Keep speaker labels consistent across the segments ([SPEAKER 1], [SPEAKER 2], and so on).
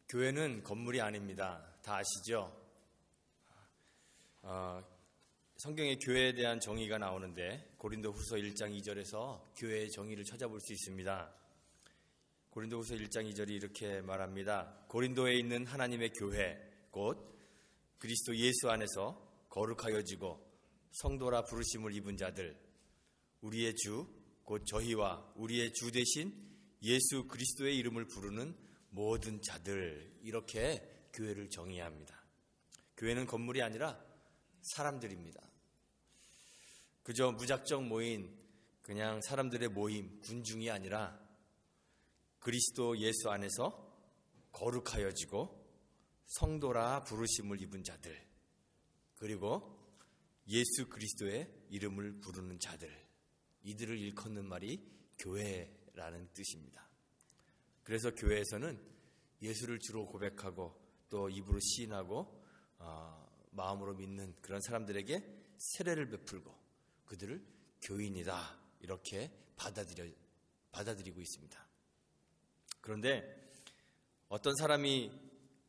[SPEAKER 1] 교회는 건물이 아닙니다. 다 아시죠? 성경에 교회에 대한 정의가 나오는데 고린도후서 1장 2절에서 교회의 정의를 찾아볼 수 있습니다. 고린도후서 1장 2절이 이렇게 말합니다. 고린도에 있는 하나님의 교회 곧 그리스도 예수 안에서 거룩하여지고 성도라 부르심을 입은 자들, 우리의 주 곧 저희와 우리의 주 되신 예수 그리스도의 이름을 부르는 모든 자들, 이렇게 교회를 정의합니다. 교회는 건물이 아니라 사람들입니다. 그저 무작정 모인 그냥 사람들의 모임, 군중이 아니라 그리스도 예수 안에서 거룩하여지고 성도라 부르심을 입은 자들, 그리고 예수 그리스도의 이름을 부르는 자들, 이들을 일컫는 말이 교회라는 뜻입니다. 그래서 교회에서는 예수를 주로 고백하고 또 입으로 시인하고 마음으로 믿는 그런 사람들에게 세례를 베풀고 그들을 교인이다 이렇게 받아들이고 있습니다. 그런데 어떤 사람이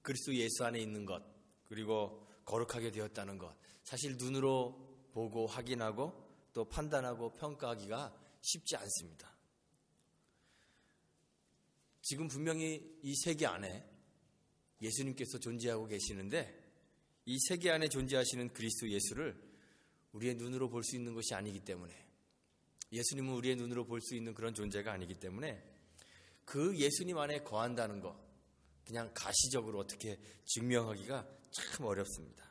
[SPEAKER 1] 그리스도 예수 안에 있는 것, 그리고 거룩하게 되었다는 것, 사실 눈으로 보고 확인하고 또 판단하고 평가하기가 쉽지 않습니다. 지금 분명히 이 세계 안에 예수님께서 존재하고 계시는데 이 세계 안에 존재하시는 그리스도 예수를 우리의 눈으로 볼 수 있는 것이 아니기 때문에, 예수님은 우리의 눈으로 볼 수 있는 그런 존재가 아니기 때문에 그 예수님 안에 거한다는 것, 그냥 가시적으로 어떻게 증명하기가 참 어렵습니다.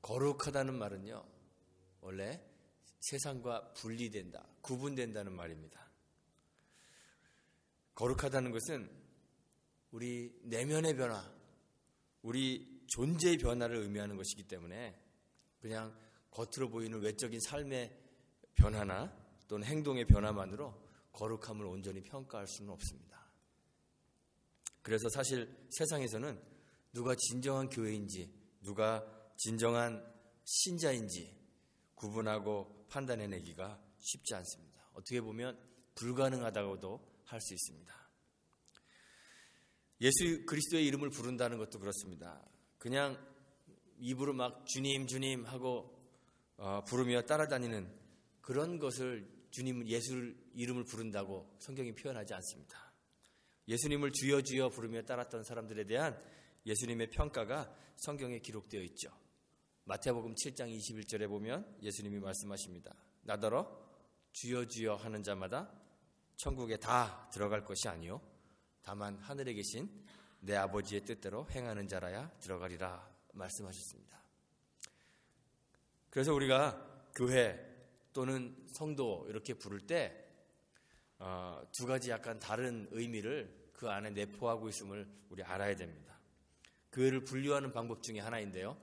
[SPEAKER 1] 거룩하다는 말은요, 원래 세상과 분리된다, 구분된다는 말입니다. 거룩하다는 것은 우리 내면의 변화, 우리 존재의 변화를 의미하는 것이기 때문에 그냥 겉으로 보이는 외적인 삶의 변화나 또는 행동의 변화만으로 거룩함을 온전히 평가할 수는 없습니다. 그래서 사실 세상에서는 누가 진정한 교회인지, 누가 진정한 신자인지 구분하고 판단해내기가 쉽지 않습니다. 어떻게 보면 불가능하다고도 할 수 있습니다. 예수 그리스도의 이름을 부른다는 것도 그렇습니다. 그냥 입으로 막 주님 주님 하고 부르며 따라다니는 그런 것을 예수 이름을 부른다고 성경이 표현하지 않습니다. 예수님을 주여 주여 부르며 따랐던 사람들에 대한 예수님의 평가가 성경에 기록되어 있죠. 마태복음 7장 21절에 보면 예수님이 말씀하십니다. 나더러 주여 주여 하는 자마다 천국에 다 들어갈 것이 아니요 다만 하늘에 계신 내 아버지의 뜻대로 행하는 자라야 들어가리라 말씀하셨습니다. 그래서 우리가 교회 또는 성도 이렇게 부를 때 두 가지 약간 다른 의미를 그 안에 내포하고 있음을 우리 알아야 됩니다. 교회를 분류하는 방법 중에 하나인데요,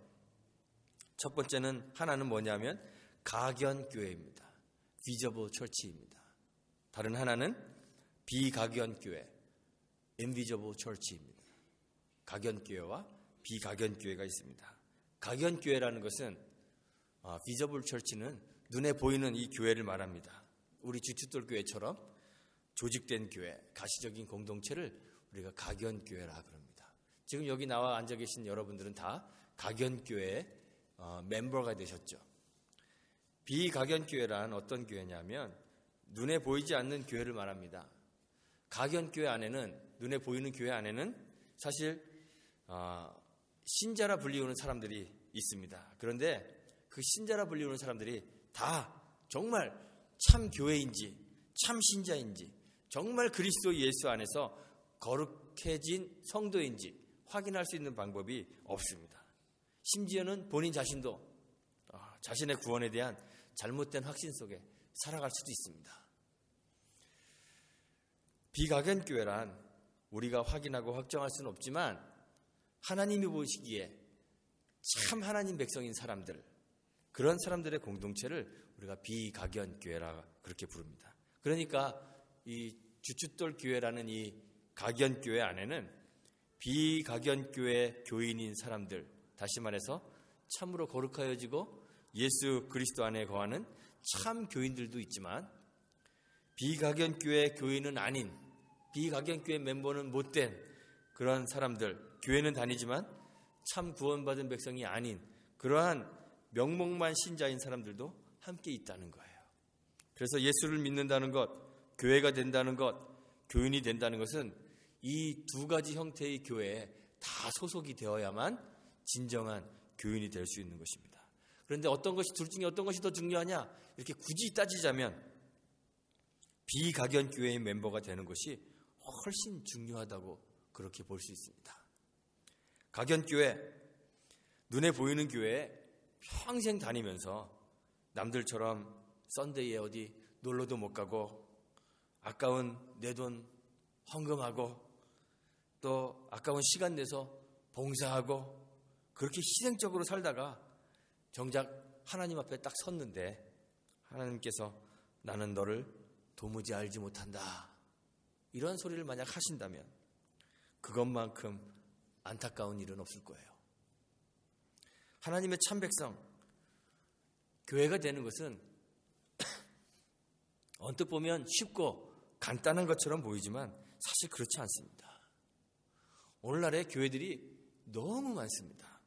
[SPEAKER 1] 첫 번째는 하나는 뭐냐면 가견교회입니다. Visible Church입니다. 다른 하나는 비가견교회, Invisible Church입니다. 가견교회와 비가견교회가 있습니다. 가견교회라는 것은 Visible Church는 눈에 보이는 이 교회를 말합니다. 우리 주춧돌교회처럼 조직된 교회, 가시적인 공동체를 우리가 가견교회라 그럽니다. 지금 여기 나와 앉아 계신 여러분들은 다 가견교회의 멤버가 되셨죠. 비가견교회란 어떤 교회냐면 눈에 보이지 않는 교회를 말합니다. 가견교회 안에는, 눈에 보이는 교회 안에는 사실 신자라 불리우는 사람들이 있습니다. 그런데 그 신자라 불리우는 사람들이 다 정말 참 교회인지 참 신자인지 정말 그리스도 예수 안에서 거룩해진 성도인지 확인할 수 있는 방법이 없습니다. 심지어는 본인 자신도 자신의 구원에 대한 잘못된 확신 속에 살아갈 수도 있습니다. 비가견교회란 우리가 확인하고 확정할 수는 없지만 하나님이 보시기에 참 하나님 백성인 사람들, 그런 사람들의 공동체를 우리가 비가견교회라 그렇게 부릅니다. 그러니까 이 주춧돌 교회라는 이 가견교회 안에는 비가견교회 교인인 사람들, 다시 말해서 참으로 거룩하여지고 예수 그리스도 안에 거하는 참 교인들도 있지만 비가견교회 교인은 아닌, 비가견교회 멤버는 못된 그러한 사람들, 교회는 다니지만 참 구원받은 백성이 아닌 그러한 명목만 신자인 사람들도 함께 있다는 거예요. 그래서 예수를 믿는다는 것, 교회가 된다는 것, 교인이 된다는 것은 이 두 가지 형태의 교회에 다 소속이 되어야만 진정한 교인이 될 수 있는 것입니다. 그런데 둘 중에 어떤 것이 더 중요하냐? 이렇게 굳이 따지자면 비각연 교회의 멤버가 되는 것이 훨씬 중요하다고 그렇게 볼 수 있습니다. 각연 교회, 눈에 보이는 교회에 평생 다니면서 남들처럼 썬데이에 어디 놀러도 못 가고 아까운 내 돈 헌금하고 또 아까운 시간 내서 봉사하고 그렇게 희생적으로 살다가 정작 하나님 앞에 딱 섰는데 하나님께서 나는 너를 도무지 알지 못한다, 이런 소리를 만약 하신다면 그것만큼 안타까운 일은 없을 거예요. 하나님의 참 백성, 교회가 되는 것은 언뜻 보면 쉽고 간단한 것처럼 보이지만 사실 그렇지 않습니다. 오늘날의 교회들이 너무 많습니다.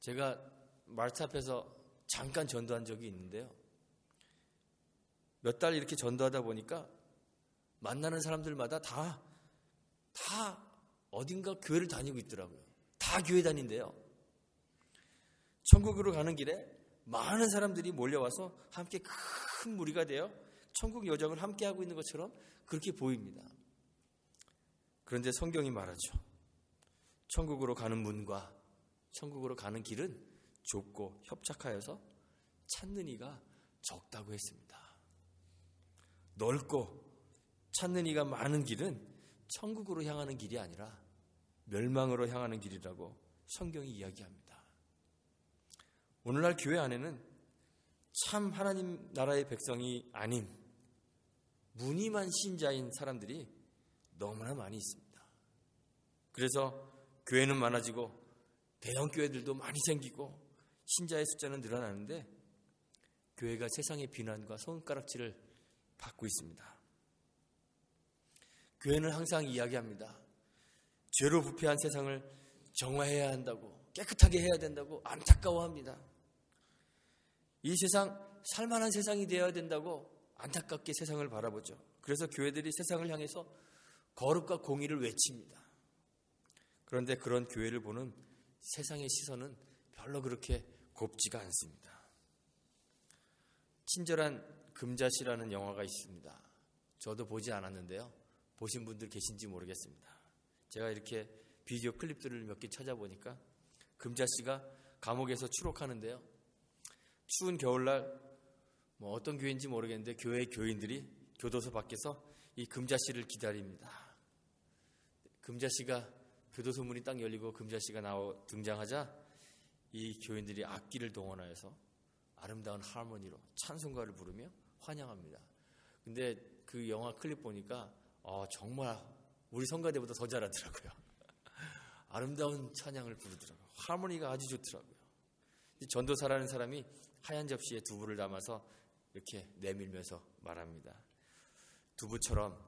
[SPEAKER 1] 제가 말트 앞에서 잠깐 전도한 적이 있는데요. 몇 달 이렇게 전도하다 보니까 만나는 사람들마다 다 어딘가 교회를 다니고 있더라고요. 다 교회 다닌대요. 천국으로 가는 길에 많은 사람들이 몰려와서 함께 큰 무리가 되어 천국 여정을 함께 하고 있는 것처럼 그렇게 보입니다. 그런데 성경이 말하죠. 천국으로 가는 문과 천국으로 가는 길은 좁고 협착하여서 찾는 이가 적다고 했습니다. 넓고 찾는 이가 많은 길은 천국으로 향하는 길이 아니라 멸망으로 향하는 길이라고 성경이 이야기합니다. 오늘날 교회 안에는 참 하나님 나라의 백성이 아닌 무늬만 신자인 사람들이 너무나 많이 있습니다. 그래서 교회는 많아지고 대형 교회들도 많이 생기고 신자의 숫자는 늘어나는데 교회가 세상의 비난과 손가락질을 받고 있습니다. 교회는 항상 이야기합니다. 죄로 부패한 세상을 정화해야 한다고, 깨끗하게 해야 된다고 안타까워합니다. 이 세상 살만한 세상이 되어야 된다고 안타깝게 세상을 바라보죠. 그래서 교회들이 세상을 향해서 거룩과 공의를 외칩니다. 그런데 그런 교회를 보는 세상의 시선은 별로 그렇게 곱지가 않습니다. 친절한 금자씨라는 영화가 있습니다. 저도 보지 않았는데요. 보신 분들 계신지 모르겠습니다. 제가 이렇게 비디오 클립들을 몇 개 찾아보니까 금자씨가 감옥에서 추록하는데요. 추운 겨울날 어떤 교회인지 모르겠는데 교회 교인들이 교도소 밖에서 이 금자씨를 기다립니다. 금자씨가 교도소 문이 딱 열리고 금자씨가 등장하자 이 교인들이 악기를 동원하여서 아름다운 하모니로 찬송가를 부르며 환영합니다. 근데 그 영화 클립 보니까 정말 우리 성가대보다 더 잘하더라고요. 아름다운 찬양을 부르더라고요. 하모니가 아주 좋더라고요. 전도사라는 사람이 하얀 접시에 두부를 담아서 이렇게 내밀면서 말합니다. 두부처럼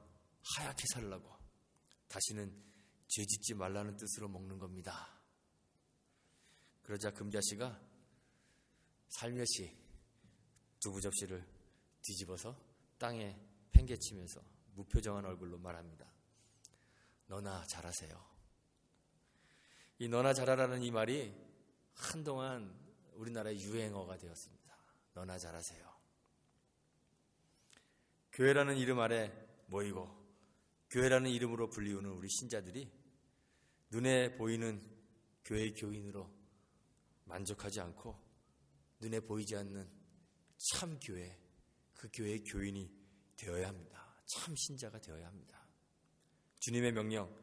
[SPEAKER 1] 하얗게 살라고 다시는 죄짓지 말라는 뜻으로 먹는 겁니다. 그러자 금자씨가 살며시 두부 접시를 뒤집어서 땅에 팽개치면서 무표정한 얼굴로 말합니다. 너나 잘하세요. 이 너나 잘하라는 이 말이 한동안 우리나라의 유행어가 되었습니다. 너나 잘하세요. 교회라는 이름 아래 모이고 교회라는 이름으로 불리우는 우리 신자들이 눈에 보이는 교회 교인으로 만족하지 않고 눈에 보이지 않는 참 교회, 그 교회의 교인이 되어야 합니다. 참 신자가 되어야 합니다. 주님의 명령,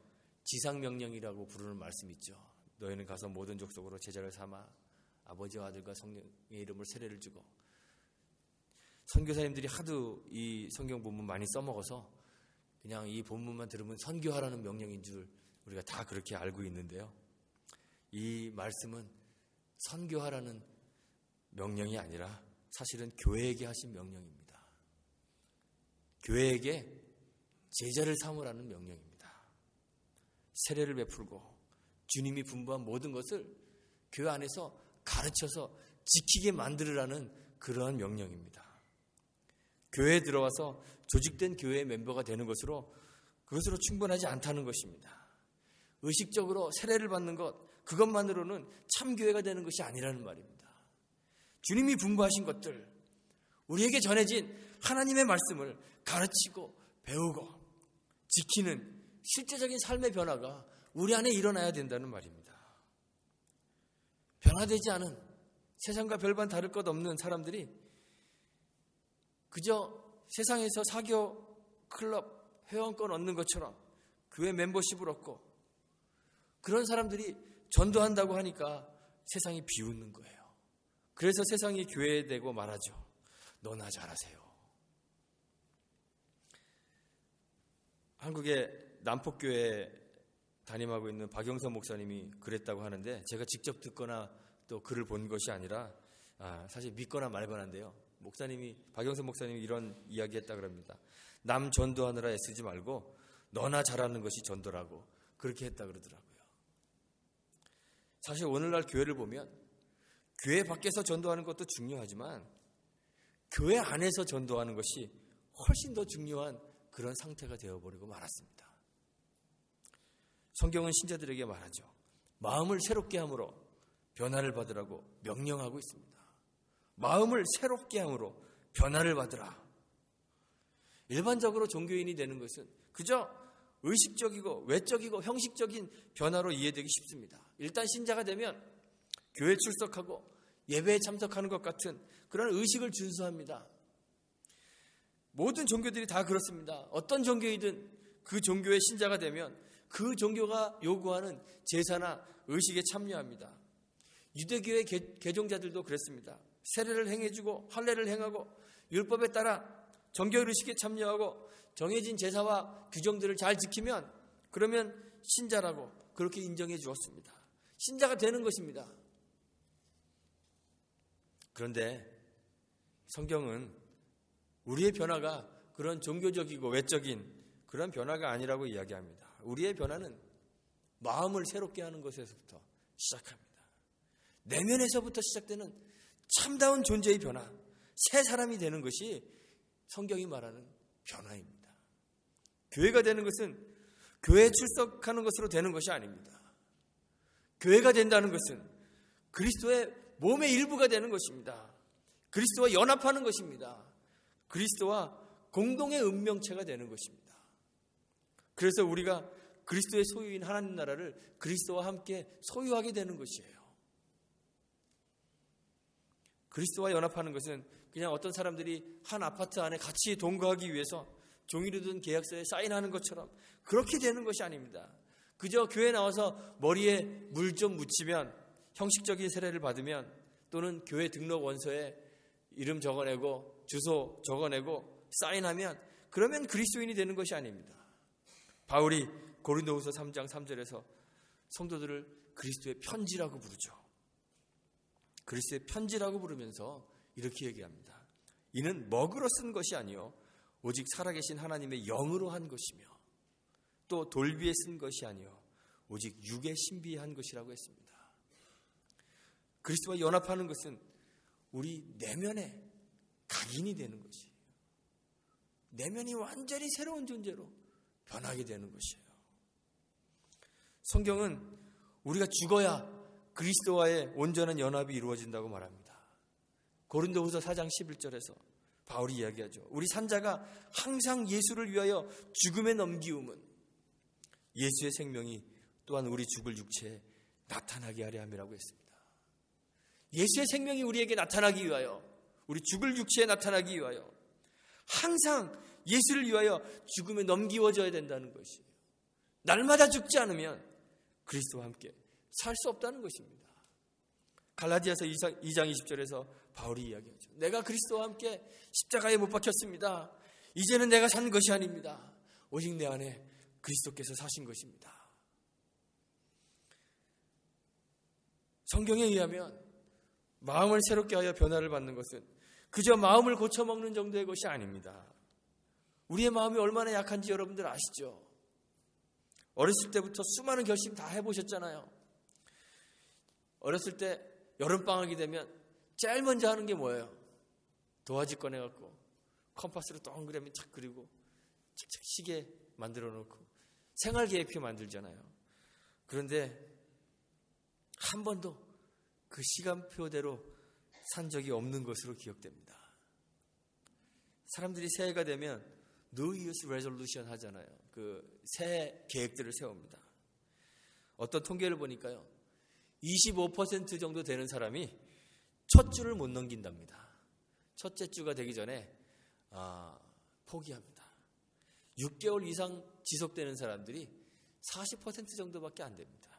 [SPEAKER 1] 지상명령이라고 부르는 말씀이 있죠. 너희는 가서 모든 족속으로 제자를 삼아 아버지와 아들과 성령의 이름으로 세례를 주고. 선교사님들이 하도 이 성경 본문 많이 써먹어서 그냥 이 본문만 들으면 선교하라는 명령인 줄 우리가 다 그렇게 알고 있는데요. 이 말씀은 선교하라는 명령이 아니라 사실은 교회에게 하신 명령입니다. 교회에게 제자를 삼으라는 명령입니다. 세례를 베풀고 주님이 분부한 모든 것을 교회 안에서 가르쳐서 지키게 만들으라는 그러한 명령입니다. 교회에 들어와서 조직된 교회의 멤버가 되는 그것으로 충분하지 않다는 것입니다. 의식적으로 세례를 받는 것, 그것만으로는 참 교회가 되는 것이 아니라는 말입니다. 주님이 분부하신 것들, 우리에게 전해진 하나님의 말씀을 가르치고 배우고 지키는 실제적인 삶의 변화가 우리 안에 일어나야 된다는 말입니다. 변화되지 않은 세상과 별반 다를 것 없는 사람들이 그저 세상에서 사교, 클럽, 회원권 얻는 것처럼 교회 멤버십을 얻고 그런 사람들이 전도한다고 하니까 세상이 비웃는 거예요. 그래서 세상이 교회에 대고 말하죠. 너나 잘하세요. 한국의 남폭교회 담임하고 있는 박영선 목사님이 그랬다고 하는데 제가 직접 듣거나 또 글을 본 것이 아니라 사실 믿거나 말거나인데요. 박영선 목사님이 이런 이야기했다 그럽니다. 남 전도하느라 애쓰지 말고 너나 잘하는 것이 전도라고 그렇게 했다 그러더라고요. 사실 오늘날 교회를 보면 교회 밖에서 전도하는 것도 중요하지만 교회 안에서 전도하는 것이 훨씬 더 중요한 그런 상태가 되어버리고 말았습니다. 성경은 신자들에게 말하죠. 마음을 새롭게 함으로 변화를 받으라고 명령하고 있습니다. 마음을 새롭게 함으로 변화를 받으라. 일반적으로 종교인이 되는 것은 그저 의식적이고 외적이고 형식적인 변화로 이해되기 쉽습니다. 일단 신자가 되면 교회 출석하고 예배에 참석하는 것 같은 그런 의식을 준수합니다. 모든 종교들이 다 그렇습니다. 어떤 종교이든 그 종교의 신자가 되면 그 종교가 요구하는 제사나 의식에 참여합니다. 유대교의 개종자들도 그랬습니다. 세례를 행해주고 할례를 행하고 율법에 따라 정결의식에 참여하고 정해진 제사와 규정들을 잘 지키면 그러면 신자라고 그렇게 인정해 주었습니다. 신자가 되는 것입니다. 그런데 성경은 우리의 변화가 그런 종교적이고 외적인 그런 변화가 아니라고 이야기합니다. 우리의 변화는 마음을 새롭게 하는 것에서부터 시작합니다. 내면에서부터 시작되는 참다운 존재의 변화, 새 사람이 되는 것이 성경이 말하는 변화입니다. 교회가 되는 것은 교회에 출석하는 것으로 되는 것이 아닙니다. 교회가 된다는 것은 그리스도의 몸의 일부가 되는 것입니다. 그리스도와 연합하는 것입니다. 그리스도와 공동의 운명체가 되는 것입니다. 그래서 우리가 그리스도의 소유인 하나님 나라를 그리스도와 함께 소유하게 되는 것이에요. 그리스도와 연합하는 것은 그냥 어떤 사람들이 한 아파트 안에 같이 동거하기 위해서 종이로 든 계약서에 사인하는 것처럼 그렇게 되는 것이 아닙니다. 그저 교회 나와서 머리에 물 좀 묻히면 형식적인 세례를 받으면 또는 교회 등록 원서에 이름 적어내고 주소 적어내고 사인하면 그러면 그리스도인이 되는 것이 아닙니다. 바울이 고린도후서 3장 3절에서 성도들을 그리스도의 편지라고 부르죠. 그리스도의 편지라고 부르면서 이렇게 얘기합니다. 이는 먹으로 쓴 것이 아니요 오직 살아계신 하나님의 영으로 한 것이며 또 돌비에 쓴 것이 아니요 오직 육에 신비한 것이라고 했습니다. 그리스도와 연합하는 것은 우리 내면에 각인이 되는 것이에요. 내면이 완전히 새로운 존재로 변하게 되는 것이에요. 성경은 우리가 죽어야 그리스도와의 온전한 연합이 이루어진다고 말합니다. 고린도후서 4장 11절에서 바울이 이야기하죠. 우리 산자가 항상 예수를 위하여 죽음에 넘기움은 예수의 생명이 또한 우리 죽을 육체에 나타나게 하려 함이라고 했습니다. 예수의 생명이 우리에게 나타나기 위하여 우리 죽을 육체에 나타나기 위하여 항상 예수를 위하여 죽음에 넘기워져야 된다는 것이에요. 날마다 죽지 않으면 그리스도와 함께 살 수 없다는 것입니다. 갈라디아서 2장 20절에서 바울이 이야기하죠. 내가 그리스도와 함께 십자가에 못 박혔습니다. 이제는 내가 사는 것이 아닙니다. 오직 내 안에 그리스도께서 사신 것입니다. 성경에 의하면 마음을 새롭게 하여 변화를 받는 것은 그저 마음을 고쳐먹는 정도의 것이 아닙니다. 우리의 마음이 얼마나 약한지 여러분들 아시죠? 어렸을 때부터 수많은 결심 다 해보셨잖아요. 어렸을 때 여름방학이 되면 제일 먼저 하는 게 뭐예요? 도화지 꺼내갖고 컴파스로 동그라미 탁 그리고 착착 시계 만들어 놓고 생활계획표 만들잖아요. 그런데 한 번도 그 시간표대로 산 적이 없는 것으로 기억됩니다. 사람들이 새해가 되면 New Year's Resolution 하잖아요. 그 새해 계획들을 세웁니다. 어떤 통계를 보니까요, 25% 정도 되는 사람이 첫 주를 못 넘긴답니다. 첫째 주가 되기 전에 포기합니다. 6개월 이상 지속되는 사람들이 40% 정도밖에 안 됩니다.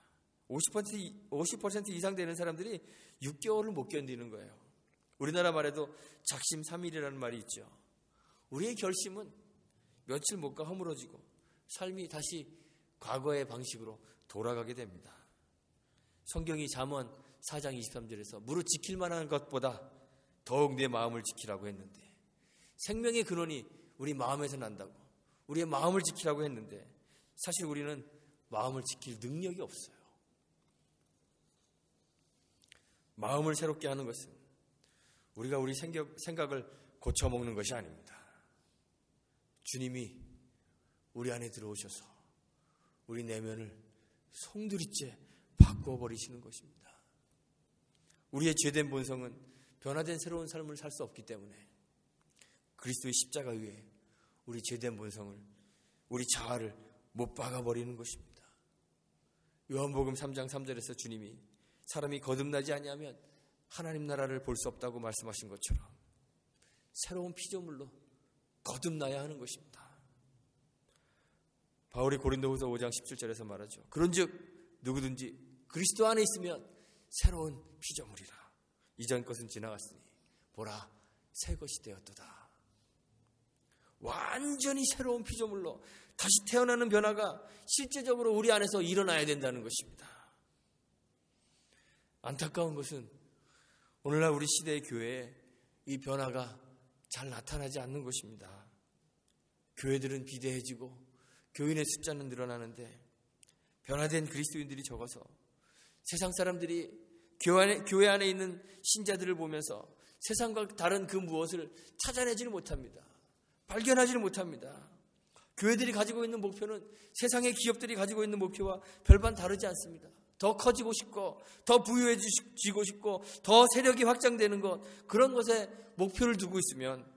[SPEAKER 1] 50% 이상 되는 사람들이 6개월을 못 견디는 거예요. 우리나라 말에도 작심삼일이라는 말이 있죠. 우리의 결심은 며칠 못 가 허물어지고 삶이 다시 과거의 방식으로 돌아가게 됩니다. 성경이 잠언 4장 23절에서 무릇 지킬 만한 것보다 더욱 내 마음을 지키라고 했는데, 생명의 근원이 우리 마음에서 난다고 우리의 마음을 지키라고 했는데, 사실 우리는 마음을 지킬 능력이 없어요. 마음을 새롭게 하는 것은 우리가 우리 생각을 고쳐먹는 것이 아닙니다. 주님이 우리 안에 들어오셔서 우리 내면을 송두리째 바꿔버리시는 것입니다. 우리의 죄된 본성은 변화된 새로운 삶을 살 수 없기 때문에 그리스도의 십자가 위에 우리 죄된 본성을, 우리 자아를 못 박아버리는 것입니다. 요한복음 3장 3절에서 주님이 사람이 거듭나지 아니하면 하나님 나라를 볼 수 없다고 말씀하신 것처럼 새로운 피조물로 거듭나야 하는 것입니다. 바울이 고린도후서 5장 17절에서 말하죠. 그런즉 누구든지 그리스도 안에 있으면 새로운 피조물이라. 이전 것은 지나갔으니 보라 새 것이 되었도다. 완전히 새로운 피조물로 다시 태어나는 변화가 실제적으로 우리 안에서 일어나야 된다는 것입니다. 안타까운 것은 오늘날 우리 시대의 교회에 이 변화가 잘 나타나지 않는 것입니다. 교회들은 비대해지고 교인의 숫자는 늘어나는데 변화된 그리스도인들이 적어서 세상 사람들이 교회 안에 있는 신자들을 보면서 세상과 다른 그 무엇을 찾아내지를 못합니다. 발견하지를 못합니다. 교회들이 가지고 있는 목표는 세상의 기업들이 가지고 있는 목표와 별반 다르지 않습니다. 더 커지고 싶고 더 부유해지고 싶고 더 세력이 확장되는 것, 그런 것에 목표를 두고 있으면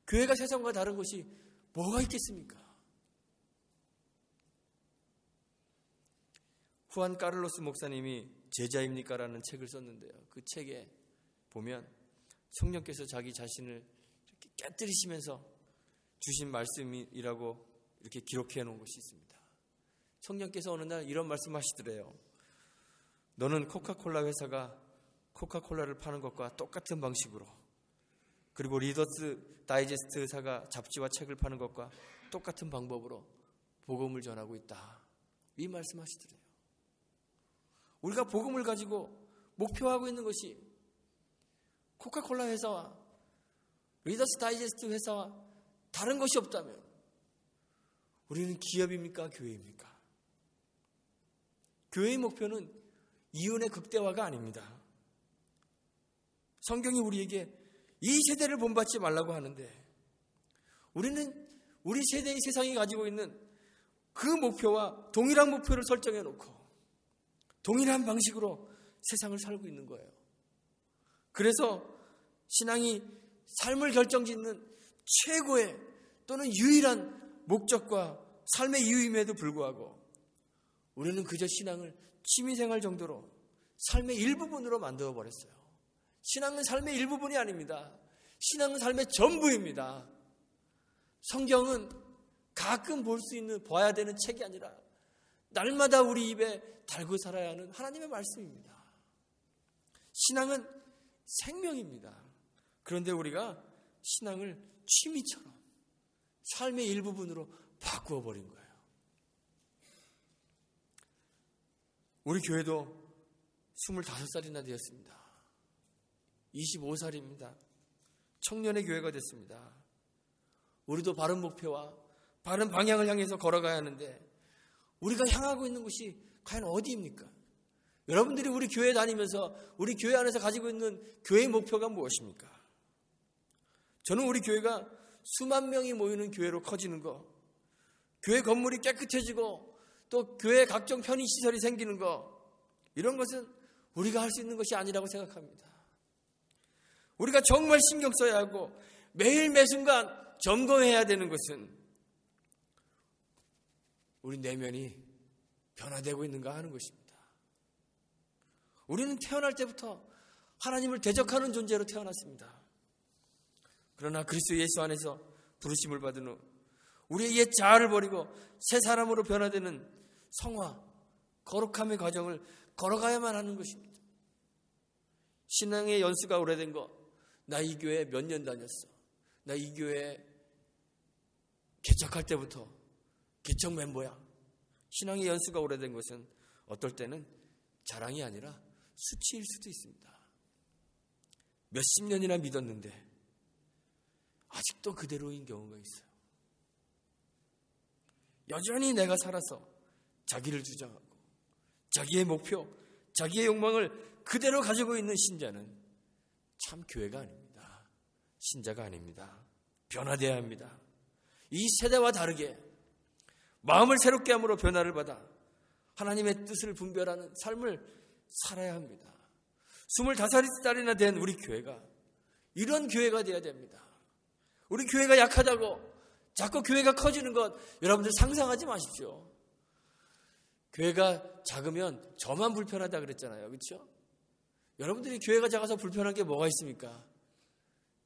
[SPEAKER 1] 교회가 세상과 다른 것이 뭐가 있겠습니까? 후안 까를로스 목사님이 제자입니까? 라는 책을 썼는데요. 그 책에 보면 성령께서 자기 자신을 이렇게 깨뜨리시면서 주신 말씀이라고 이렇게 기록해 놓은 것이 있습니다. 성령께서 어느 날 이런 말씀하시더래요. 너는 코카콜라 회사가 코카콜라를 파는 것과 똑같은 방식으로, 그리고 리더스 다이제스트사가 잡지와 책을 파는 것과 똑같은 방법으로 복음을 전하고 있다. 이 말씀하시더래요. 우리가 복음을 가지고 목표하고 있는 것이 코카콜라 회사와 리더스 다이제스트 회사와 다른 것이 없다면 우리는 기업입니까? 교회입니까? 교회의 목표는 이윤의 극대화가 아닙니다. 성경이 우리에게 이 세대를 본받지 말라고 하는데 우리는 우리 세대의 세상이 가지고 있는 그 목표와 동일한 목표를 설정해 놓고 동일한 방식으로 세상을 살고 있는 거예요. 그래서 신앙이 삶을 결정짓는 최고의 또는 유일한 목적과 삶의 이유임에도 불구하고 우리는 그저 신앙을 취미생활 정도로 삶의 일부분으로 만들어버렸어요. 신앙은 삶의 일부분이 아닙니다. 신앙은 삶의 전부입니다. 성경은 가끔 볼 수 있는, 봐야 되는 책이 아니라 날마다 우리 입에 달고 살아야 하는 하나님의 말씀입니다. 신앙은 생명입니다. 그런데 우리가 신앙을 취미처럼 삶의 일부분으로 바꾸어 버린 거예요. 우리 교회도 25살이나 되었습니다. 25살입니다. 청년의 교회가 됐습니다. 우리도 바른 목표와 바른 방향을 향해서 걸어가야 하는데 우리가 향하고 있는 곳이 과연 어디입니까? 여러분들이 우리 교회 다니면서 우리 교회 안에서 가지고 있는 교회의 목표가 무엇입니까? 저는 우리 교회가 수만 명이 모이는 교회로 커지는 거, 교회 건물이 깨끗해지고 또 교회에 각종 편의시설이 생기는 거, 이런 것은 우리가 할 수 있는 것이 아니라고 생각합니다. 우리가 정말 신경 써야 하고 매일 매순간 점검해야 되는 것은 우리 내면이 변화되고 있는가 하는 것입니다. 우리는 태어날 때부터 하나님을 대적하는 존재로 태어났습니다. 그러나 그리스도 예수 안에서 부르심을 받은 후 우리의 옛 자아를 버리고 새 사람으로 변화되는 성화, 거룩함의 과정을 걸어가야만 하는 것입니다. 신앙의 연수가 오래된 거, 나 이 교회 몇 년 다녔어, 나 이 교회 개척할 때부터 개척 멤버야. 신앙의 연수가 오래된 것은 어떨 때는 자랑이 아니라 수치일 수도 있습니다. 몇십 년이나 믿었는데 아직도 그대로인 경우가 있어요. 여전히 내가 살아서 자기를 주장하고 자기의 목표, 자기의 욕망을 그대로 가지고 있는 신자는 참 교회가 아닙니다. 신자가 아닙니다. 변화되어야 합니다. 이 세대와 다르게 마음을 새롭게 함으로 변화를 받아 하나님의 뜻을 분별하는 삶을 살아야 합니다. 25살이나 된 우리 교회가 이런 교회가 되어야 됩니다. 우리 교회가 약하다고 자꾸 교회가 커지는 것 여러분들 상상하지 마십시오. 교회가 작으면 저만 불편하다 그랬잖아요. 그렇죠? 여러분들이 교회가 작아서 불편한 게 뭐가 있습니까?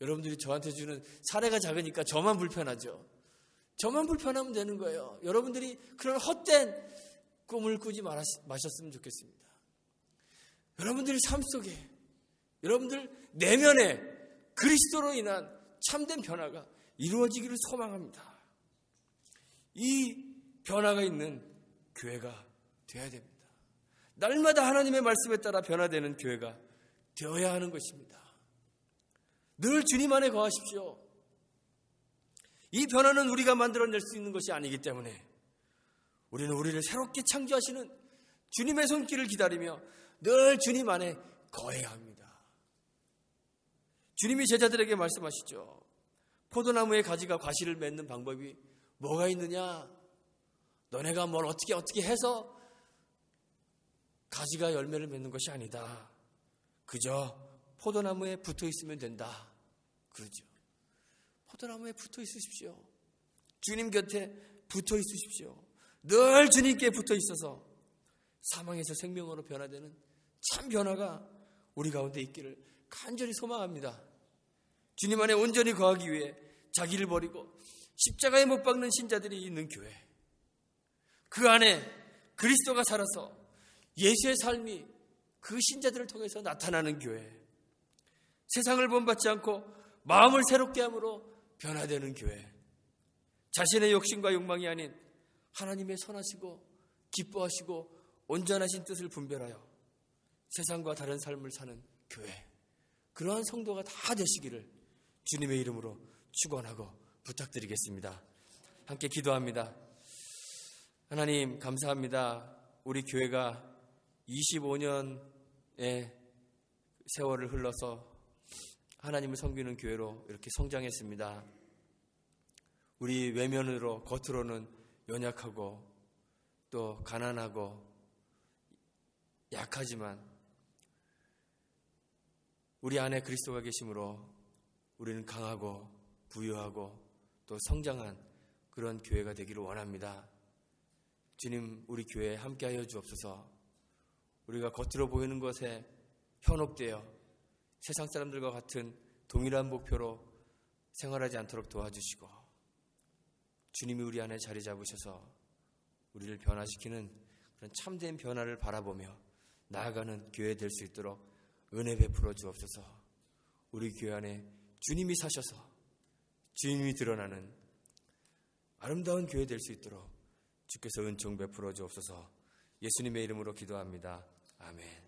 [SPEAKER 1] 여러분들이 저한테 주는 사례가 작으니까 저만 불편하죠. 저만 불편하면 되는 거예요. 여러분들이 그런 헛된 꿈을 꾸지 마셨으면 좋겠습니다. 여러분들이 삶 속에, 여러분들 내면에 그리스도로 인한 참된 변화가 이루어지기를 소망합니다. 이 변화가 있는 교회가 되어야 됩니다. 날마다 하나님의 말씀에 따라 변화되는 교회가 되어야 하는 것입니다. 늘 주님 안에 거하십시오. 이 변화는 우리가 만들어낼 수 있는 것이 아니기 때문에 우리는 우리를 새롭게 창조하시는 주님의 손길을 기다리며 늘 주님 안에 거해야 합니다. 주님이 제자들에게 말씀하시죠. 포도나무의 가지가 과실을 맺는 방법이 뭐가 있느냐? 너네가 뭘 어떻게 해서 가지가 열매를 맺는 것이 아니다. 그저 포도나무에 붙어 있으면 된다. 그러죠. 포도나무에 붙어 있으십시오. 주님 곁에 붙어 있으십시오. 늘 주님께 붙어 있어서 사망에서 생명으로 변화되는 참 변화가 우리 가운데 있기를 간절히 소망합니다. 주님 안에 온전히 거하기 위해 자기를 버리고 십자가에 못 박는 신자들이 있는 교회, 그 안에 그리스도가 살아서 예수의 삶이 그 신자들을 통해서 나타나는 교회, 세상을 본받지 않고 마음을 새롭게 함으로 변화되는 교회, 자신의 욕심과 욕망이 아닌 하나님의 선하시고 기뻐하시고 온전하신 뜻을 분별하여 세상과 다른 삶을 사는 교회, 그러한 성도가 다 되시기를 주님의 이름으로 축원하고 부탁드리겠습니다. 함께 기도합니다. 하나님 감사합니다. 우리 교회가 25년의 세월을 흘러서 하나님을 섬기는 교회로 이렇게 성장했습니다. 우리 외면으로 겉으로는 연약하고 또 가난하고 약하지만 우리 안에 그리스도가 계심으로 우리는 강하고 부유하고 또 성장한 그런 교회가 되기를 원합니다. 주님, 우리 교회에 함께하여 주옵소서. 우리가 겉으로 보이는 것에 현혹되어 세상 사람들과 같은 동일한 목표로 생활하지 않도록 도와주시고 주님이 우리 안에 자리 잡으셔서 우리를 변화시키는 그런 참된 변화를 바라보며 나아가는 교회 될 수 있도록 은혜 베풀어 주옵소서. 우리 교회 안에 주님이 사셔서 주님이 드러나는 아름다운 교회 될 수 있도록 주께서 은총 베풀어 주옵소서. 예수님의 이름으로 기도합니다. 아멘.